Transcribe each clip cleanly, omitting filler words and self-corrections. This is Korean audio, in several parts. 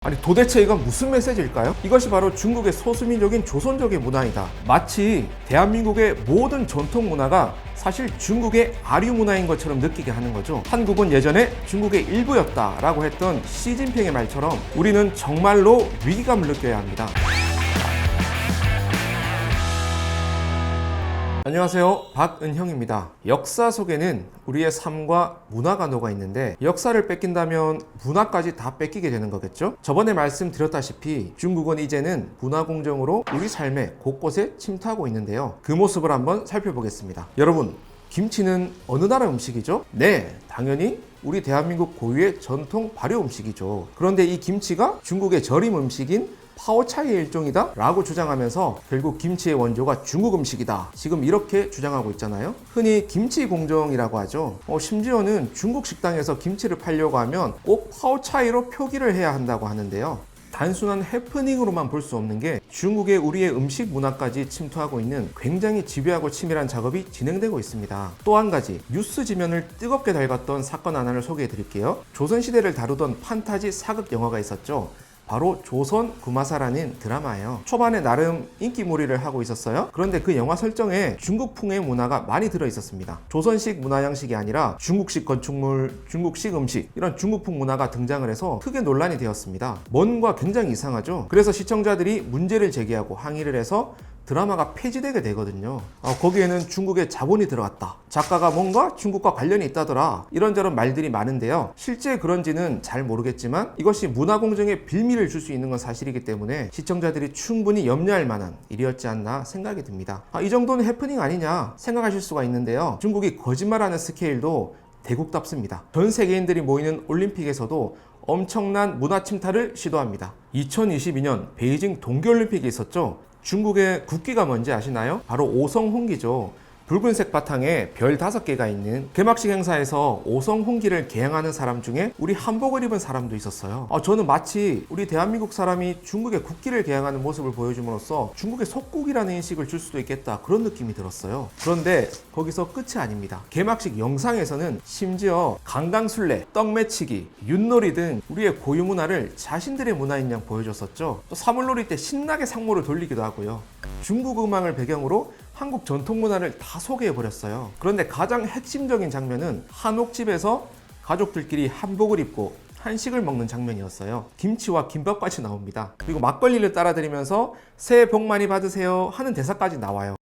아니 도대체 이건 무슨 메시지일까요? 이것이 바로 중국의 소수민족인 조선족의 문화이다. 마치 대한민국의 모든 전통 문화가 사실 중국의 아류 문화인 것처럼 느끼게 하는 거죠. 한국은 예전에 중국의 일부였다라고 했던 시진핑의 말처럼 우리는 정말로 위기감을 느껴야 합니다. 안녕하세요, 박은형입니다. 역사 속에는 우리의 삶과 문화가 녹아 있는데 역사를 뺏긴다면 문화까지 다 뺏기게 되는 거겠죠? 저번에 말씀드렸다시피 중국은 이제는 문화 공정으로 우리 삶의 곳곳에 침투하고 있는데요. 그 모습을 한번 살펴보겠습니다. 여러분, 김치는 어느 나라 음식이죠? 네, 당연히 우리 대한민국 고유의 전통 발효 음식이죠. 그런데 이 김치가 중국의 절임 음식인 파오차이의 일종이다 라고 주장하면서 결국 김치의 원조가 중국 음식이다, 지금 이렇게 주장하고 있잖아요. 흔히 김치 공정이라고 하죠. 심지어는 중국 식당에서 김치를 팔려고 하면 꼭 파오차이로 표기를 해야 한다고 하는데요. 단순한 해프닝으로만 볼 수 없는 게 중국의 우리의 음식 문화까지 침투하고 있는 굉장히 집요하고 치밀한 작업이 진행되고 있습니다. 또 한 가지, 뉴스 지면을 뜨겁게 달궜던 사건 하나를 소개해 드릴게요. 조선시대를 다루던 판타지 사극 영화가 있었죠. 바로 조선 구마사라는 드라마예요. 초반에 나름 인기몰이를 하고 있었어요. 그런데 그 영화 설정에 중국풍의 문화가 많이 들어있었습니다. 조선식 문화 양식이 아니라 중국식 건축물, 중국식 음식, 이런 중국풍 문화가 등장을 해서 크게 논란이 되었습니다. 뭔가 굉장히 이상하죠. 그래서 시청자들이 문제를 제기하고 항의를 해서 드라마가 폐지되게 되거든요. 거기에는 중국의 자본이 들어갔다, 작가가 뭔가 중국과 관련이 있다더라, 이런저런 말들이 많은데요. 실제 그런지는 잘 모르겠지만 이것이 문화공정의 빌미를 줄 수 있는 건 사실이기 때문에 시청자들이 충분히 염려할 만한 일이었지 않나 생각이 듭니다. 이 정도는 해프닝 아니냐 생각하실 수가 있는데요. 중국이 거짓말하는 스케일도 대국답습니다. 전 세계인들이 모이는 올림픽에서도 엄청난 문화 침탈을 시도합니다. 2022년 베이징 동계올림픽이 있었죠. 중국의 국기가 뭔지 아시나요? 바로 오성홍기죠. 붉은색 바탕에 별 5개가 있는 개막식 행사에서 오성홍기를 개항하는 사람 중에 우리 한복을 입은 사람도 있었어요. 저는 마치 우리 대한민국 사람이 중국의 국기를 개항하는 모습을 보여줌으로써 중국의 속국이라는 인식을 줄 수도 있겠다, 그런 느낌이 들었어요. 그런데 거기서 끝이 아닙니다. 개막식 영상에서는 심지어 강강술래, 떡매치기, 윷놀이 등 우리의 고유 문화를 자신들의 문화인 양 보여줬었죠. 또 사물놀이 때 신나게 상모를 돌리기도 하고요. 중국 음악을 배경으로 한국 전통 문화를 다 소개해버렸어요. 그런데 가장 핵심적인 장면은 한옥집에서 가족들끼리 한복을 입고 한식을 먹는 장면이었어요. 김치와 김밥까지 나옵니다. 그리고 막걸리를 따라드리면서 새해 복 많이 받으세요 하는 대사까지 나와요.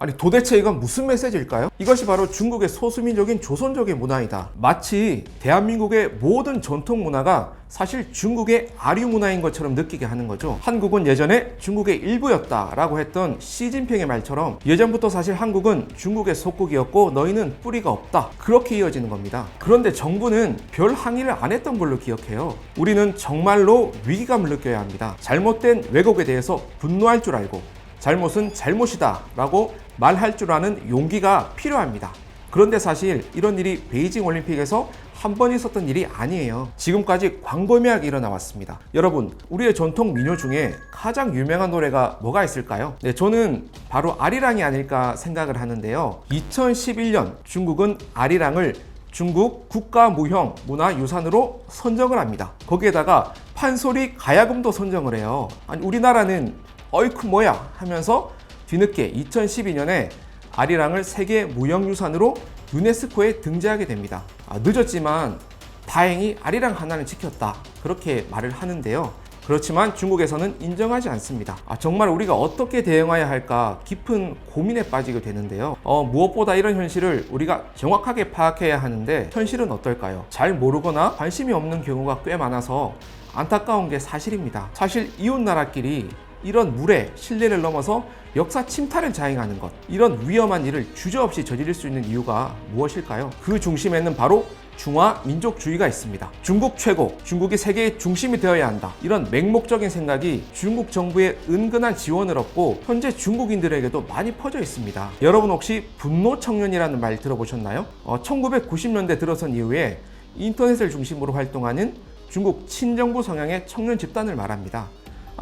아니 도대체 이건 무슨 메시지일까요? 이것이 바로 중국의 소수민족인 조선족의 문화이다. 마치 대한민국의 모든 전통 문화가 사실 중국의 아류 문화인 것처럼 느끼게 하는 거죠. 한국은 예전에 중국의 일부였다라고 했던 시진핑의 말처럼 예전부터 사실 한국은 중국의 속국이었고 너희는 뿌리가 없다, 그렇게 이어지는 겁니다. 그런데 정부는 별 항의를 안 했던 걸로 기억해요. 우리는 정말로 위기감을 느껴야 합니다. 잘못된 왜곡에 대해서 분노할 줄 알고 잘못은 잘못이다 라고 말할 줄 아는 용기가 필요합니다. 그런데 사실 이런 일이 베이징 올림픽에서 한 번 있었던 일이 아니에요. 지금까지 광범위하게 일어나왔습니다. 여러분, 우리의 전통 민요 중에 가장 유명한 노래가 뭐가 있을까요? 네, 저는 바로 아리랑이 아닐까 생각을 하는데요. 2011년 중국은 아리랑을 중국 국가무형 문화유산으로 선정을 합니다. 거기에다가 판소리 가야금도 선정을 해요. 아니, 우리나라는 어이쿠 뭐야 하면서 뒤늦게 2012년에 아리랑을 세계 무형유산으로 유네스코에 등재하게 됩니다. 늦었지만 다행히 아리랑 하나는 지켰다, 그렇게 말을 하는데요. 그렇지만 중국에서는 인정하지 않습니다. 정말 우리가 어떻게 대응해야 할까 깊은 고민에 빠지게 되는데요. 무엇보다 이런 현실을 우리가 정확하게 파악해야 하는데 현실은 어떨까요? 잘 모르거나 관심이 없는 경우가 꽤 많아서 안타까운 게 사실입니다. 사실 이웃나라끼리 이런 물의 신뢰를 넘어서 역사 침탈을 자행하는 것, 이런 위험한 일을 주저없이 저지를 수 있는 이유가 무엇일까요? 그 중심에는 바로 중화 민족주의가 있습니다. 중국 최고, 중국이 세계의 중심이 되어야 한다, 이런 맹목적인 생각이 중국 정부의 은근한 지원을 얻고 현재 중국인들에게도 많이 퍼져 있습니다. 여러분 혹시 분노 청년이라는 말 들어보셨나요? 1990년대 들어선 이후에 인터넷을 중심으로 활동하는 중국 친정부 성향의 청년 집단을 말합니다.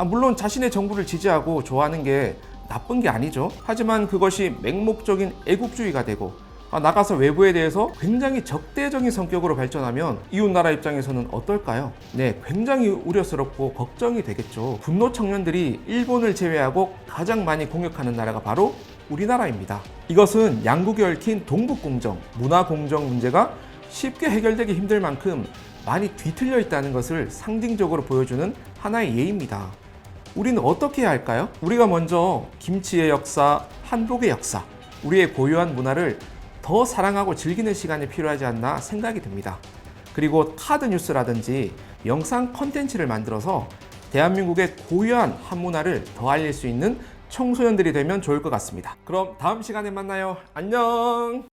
물론 자신의 정부를 지지하고 좋아하는 게 나쁜 게 아니죠. 하지만 그것이 맹목적인 애국주의가 되고 나가서 외부에 대해서 굉장히 적대적인 성격으로 발전하면 이웃나라 입장에서는 어떨까요? 네, 굉장히 우려스럽고 걱정이 되겠죠. 분노 청년들이 일본을 제외하고 가장 많이 공격하는 나라가 바로 우리나라입니다. 이것은 양국이 얽힌 동북공정, 문화공정 문제가 쉽게 해결되기 힘들 만큼 많이 뒤틀려 있다는 것을 상징적으로 보여주는 하나의 예입니다. 우리는 어떻게 해야 할까요? 우리가 먼저 김치의 역사, 한복의 역사, 우리의 고유한 문화를 더 사랑하고 즐기는 시간이 필요하지 않나 생각이 듭니다. 그리고 카드 뉴스라든지 영상 컨텐츠를 만들어서 대한민국의 고유한 한문화를 더 알릴 수 있는 청소년들이 되면 좋을 것 같습니다. 그럼 다음 시간에 만나요. 안녕!